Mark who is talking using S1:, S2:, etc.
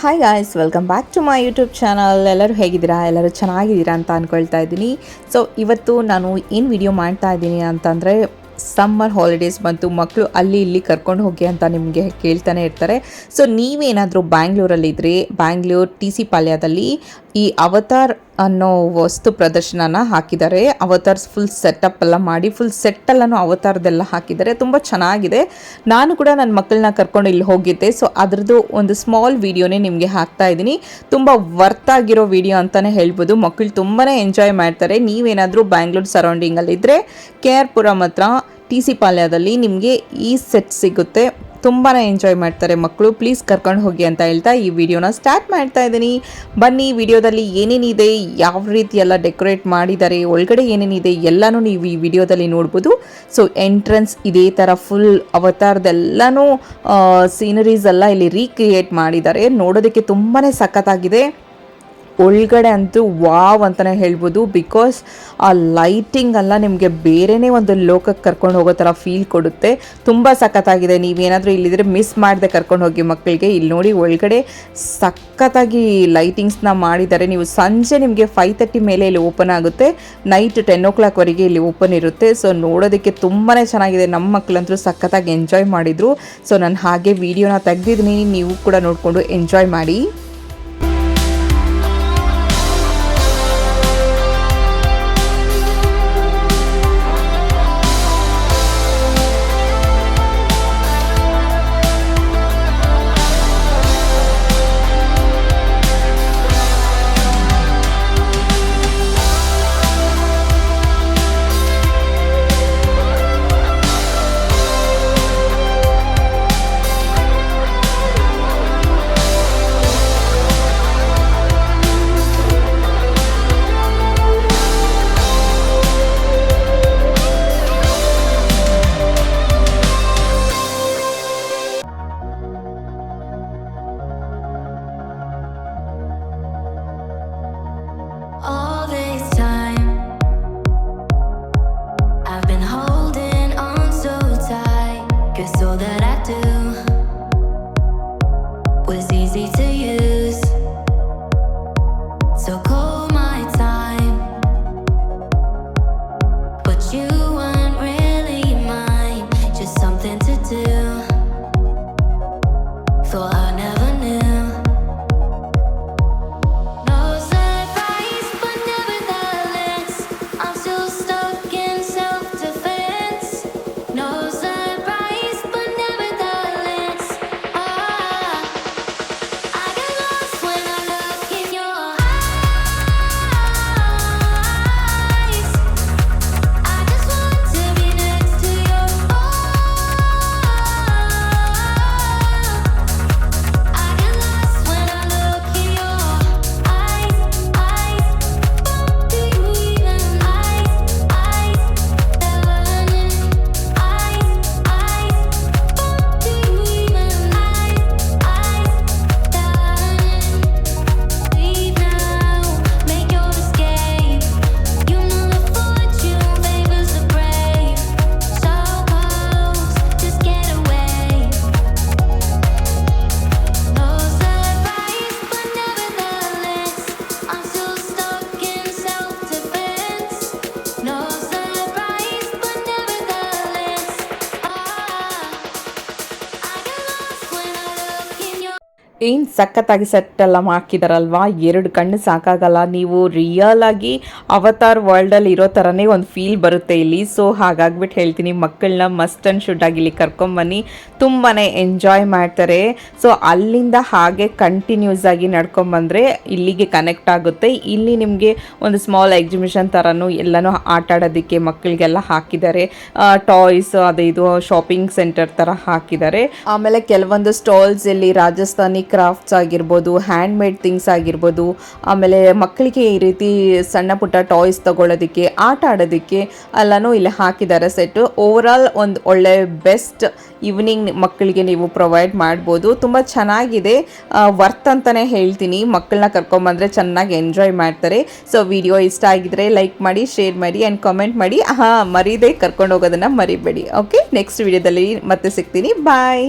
S1: Hi guys, welcome back to my YouTube channel. ಎಲ್ಲರೂ ಹೇಗಿದ್ದೀರಾ? ಎಲ್ಲರೂ ಚೆನ್ನಾಗಿದ್ದೀರಾ ಅಂತ ಅಂದ್ಕೊಳ್ತಾ ಇದ್ದೀನಿ. ಸೊ ಇವತ್ತು ನಾನು ಏನು ವಿಡಿಯೋ ಮಾಡ್ತಾ ಇದ್ದೀನಿ ಅಂತಂದರೆ, ಸಮ್ಮರ್ ಹಾಲಿಡೇಸ್ ಬಂತು, ಮಕ್ಕಳು ಅಲ್ಲಿ ಇಲ್ಲಿ ಕರ್ಕೊಂಡು ಹೋಗಿ ಅಂತ ನಿಮಗೆ ಕೇಳ್ತಾನೆ ಇರ್ತಾರೆ. ಸೊ ನೀವೇನಾದರೂ ಬ್ಯಾಂಗ್ಳೂರಲ್ಲಿದ್ದರೆ, ಬ್ಯಾಂಗ್ಳೂರ್ ಟಿ ಸಿ ಪಾಳ್ಯದಲ್ಲಿ ಈ ಅವತಾರ್ ಅನ್ನೋ ವಸ್ತು ಪ್ರದರ್ಶನನ ಹಾಕಿದ್ದಾರೆ. ಅವತಾರ್ಸ್ ಫುಲ್ ಸೆಟಪ್ ಎಲ್ಲ ಮಾಡಿ, ಫುಲ್ ಸೆಟ್ಟೆಲ್ಲನೂ ಅವತಾರದೆಲ್ಲ ಹಾಕಿದ್ದಾರೆ. ತುಂಬ ಚೆನ್ನಾಗಿದೆ. ನಾನು ಕೂಡ ನನ್ನ ಮಕ್ಕಳನ್ನ ಕರ್ಕೊಂಡು ಇಲ್ಲಿ ಹೋಗಿದ್ದೆ. ಸೊ ಅದರದ್ದು ಒಂದು ಸ್ಮಾಲ್ ವಿಡಿಯೋನೇ ನಿಮಗೆ ಹಾಕ್ತಾ ಇದ್ದೀನಿ. ತುಂಬ ವರ್ತ್ ಆಗಿರೋ ವಿಡಿಯೋ ಅಂತಲೇ ಹೇಳ್ಬೋದು. ಮಕ್ಕಳು ತುಂಬಾ ಎಂಜಾಯ್ ಮಾಡ್ತಾರೆ. ನೀವೇನಾದರೂ ಬ್ಯಾಂಗ್ಳೂರ್ ಸರೌಂಡಿಂಗಲ್ಲಿದ್ದರೆ ಕೆ ಆರ್ ಪುರಂ ಹತ್ರ ಟಿ ಸಿ ಪಾಳ್ಯದಲ್ಲಿ ನಿಮಗೆ ಈ ಸೆಟ್ ಸಿಗುತ್ತೆ. ತುಂಬಾ ಎಂಜಾಯ್ ಮಾಡ್ತಾರೆ ಮಕ್ಕಳು. ಪ್ಲೀಸ್ ಕರ್ಕೊಂಡು ಹೋಗಿ ಅಂತ ಹೇಳ್ತಾ ಈ ವಿಡಿಯೋನ ಸ್ಟಾರ್ಟ್ ಮಾಡ್ತಾ ಇದ್ದೀನಿ. ಬನ್ನಿ, ವಿಡಿಯೋದಲ್ಲಿ ಏನೇನಿದೆ, ಯಾವ ರೀತಿ ಎಲ್ಲ ಡೆಕೋರೇಟ್ ಮಾಡಿದ್ದಾರೆ, ಒಳಗಡೆ ಏನೇನಿದೆ ಎಲ್ಲನೂ ನೀವು ಈ ವಿಡಿಯೋದಲ್ಲಿ ನೋಡ್ಬೋದು. ಸೊ ಎಂಟ್ರೆನ್ಸ್ ಇದೇ ಥರ ಫುಲ್ ಅವತಾರದೆಲ್ಲನೂ ಸೀನರೀಸ್ ಎಲ್ಲ ಇಲ್ಲಿ ರೀಕ್ರಿಯೇಟ್ ಮಾಡಿದ್ದಾರೆ. ನೋಡೋದಕ್ಕೆ ತುಂಬಾ ಸಖತ್ತಾಗಿದೆ. ಒಳಗಡೆ ಅಂತೂ ವಾವ್ ಅಂತಲೇ ಹೇಳ್ಬೋದು. ಬಿಕಾಸ್ ಆ ಲೈಟಿಂಗ್ ಎಲ್ಲ ನಿಮಗೆ ಬೇರೆಯೇ ಒಂದು ಲೋಕಕ್ಕೆ ಕರ್ಕೊಂಡು ಹೋಗೋ ಥರ ಫೀಲ್ ಕೊಡುತ್ತೆ. ತುಂಬ ಸಖತ್ತಾಗಿದೆ. ನೀವೇನಾದರೂ ಇಲ್ಲಿದ್ರೆ ಮಿಸ್ ಮಾಡದೆ ಕರ್ಕೊಂಡು ಹೋಗಿ ಮಕ್ಕಳಿಗೆ. ಇಲ್ಲಿ ನೋಡಿ, ಒಳಗಡೆ ಸಖತ್ತಾಗಿ ಲೈಟಿಂಗ್ಸ್ನ ಮಾಡಿದ್ದಾರೆ. ನೀವು ಸಂಜೆ ನಿಮಗೆ 5:30 ಮೇಲೆ ಇಲ್ಲಿ ಓಪನ್ ಆಗುತ್ತೆ. ನೈಟ್ 10 o'clock ವರೆಗೆ ಇಲ್ಲಿ ಓಪನ್ ಇರುತ್ತೆ. ಸೊ ನೋಡೋದಕ್ಕೆ ತುಂಬಾ ಚೆನ್ನಾಗಿದೆ. ನಮ್ಮ ಮಕ್ಕಳಂತೂ ಸಖತ್ತಾಗಿ ಎಂಜಾಯ್ ಮಾಡಿದರು. ಸೊ ನಾನು ಹಾಗೆ ವಿಡಿಯೋನ ತೆಗೆದಿದ್ದೀನಿ, ನೀವು ಕೂಡ ನೋಡಿಕೊಂಡು ಎಂಜಾಯ್ ಮಾಡಿ.
S2: All this time, I've been holding on so tight, 'cause all that I do was easy to use. So call my time, but you weren't really mine, just something to do. Thought I never knew.
S1: ಏನು ಸಖತ್ತಾಗಿ ಸೆಟ್ಟೆಲ್ಲ ಹಾಕಿದಾರಲ್ವಾ, 2 ಕಣ್ಣು ಸಾಕಾಗಲ್ಲ. ನೀವು real ಆಗಿ avatar ವರ್ಲ್ಡಲ್ಲಿ ಇರೋ ಥರನೇ ಒಂದು feel ಬರುತ್ತೆ ಇಲ್ಲಿ. ಸೊ ಹಾಗಾಗ್ಬಿಟ್ಟು ಹೇಳ್ತೀನಿ, ಮಕ್ಕಳನ್ನ ಮಸ್ಟ್ ಆ್ಯಂಡ್ ಶುಡ್ ಆಗಿ ಇಲ್ಲಿ ಕರ್ಕೊಂಬನ್ನಿ. ತುಂಬಾ ಎಂಜಾಯ್ ಮಾಡ್ತಾರೆ. ಸೊ ಅಲ್ಲಿಂದ ಹಾಗೆ ಕಂಟಿನ್ಯೂಸ್ ಆಗಿ ನಡ್ಕೊಂಬಂದರೆ ಇಲ್ಲಿಗೆ ಕನೆಕ್ಟ್ ಆಗುತ್ತೆ. ಇಲ್ಲಿ ನಿಮಗೆ ಒಂದು ಸ್ಮಾಲ್ ಎಕ್ಸಿಬಿಷನ್ ಥರನೂ ಎಲ್ಲನೂ ಆಟ ಆಡೋದಕ್ಕೆ ಮಕ್ಕಳಿಗೆಲ್ಲ ಹಾಕಿದ್ದಾರೆ. ಟಾಯ್ಸ್ ಅದು ಇದು ಶಾಪಿಂಗ್ ಸೆಂಟರ್ ಥರ ಹಾಕಿದ್ದಾರೆ. ಆಮೇಲೆ ಕೆಲವೊಂದು ಸ್ಟಾಲ್ಸ್ ಇಲ್ಲಿ ರಾಜಸ್ಥಾನಿ ಕ್ರಾಫ್ಟ್ಸ್ ಆಗಿರ್ಬೋದು, ಹ್ಯಾಂಡ್ ಮೇಡ್ ಥಿಂಗ್ಸ್ ಆಗಿರ್ಬೋದು, ಆಮೇಲೆ ಮಕ್ಕಳಿಗೆ ಈ ರೀತಿ ಸಣ್ಣ ಪುಟ್ಟ ಟಾಯ್ಸ್ ತಗೊಳ್ಳೋದಕ್ಕೆ, ಆಟ ಆಡೋದಕ್ಕೆ ಎಲ್ಲನೂ ಇಲ್ಲಿ ಹಾಕಿದ್ದಾರೆ ಸೆಟ್ಟು. ಓವರಾಲ್ ಒಂದು ಒಳ್ಳೆ ಬೆಸ್ಟ್ ಈವ್ನಿಂಗ್ ಮಕ್ಕಳಿಗೆ ನೀವು ಪ್ರೊವೈಡ್ ಮಾಡ್ಬೋದು. ತುಂಬ ಚೆನ್ನಾಗಿದೆ, ವರ್ತ್ ಅಂತಲೇ ಹೇಳ್ತೀನಿ. ಮಕ್ಕಳನ್ನ ಕರ್ಕೊಂಬಂದರೆ ಚೆನ್ನಾಗಿ ಎಂಜಾಯ್ ಮಾಡ್ತಾರೆ. ಸೊ ವಿಡಿಯೋ ಇಷ್ಟ ಆಗಿದ್ರೆ ಲೈಕ್ ಮಾಡಿ, ಶೇರ್ ಮಾಡಿ ಆ್ಯಂಡ್ ಕಾಮೆಂಟ್ ಮಾಡಿ. ಮರೀದೆ ಕರ್ಕೊಂಡು ಹೋಗೋದನ್ನು ಮರಿಬೇಡಿ. ಓಕೆ, ನೆಕ್ಸ್ಟ್ ವಿಡಿಯೋದಲ್ಲಿ ಮತ್ತೆ ಸಿಗ್ತೀನಿ. ಬಾಯ್.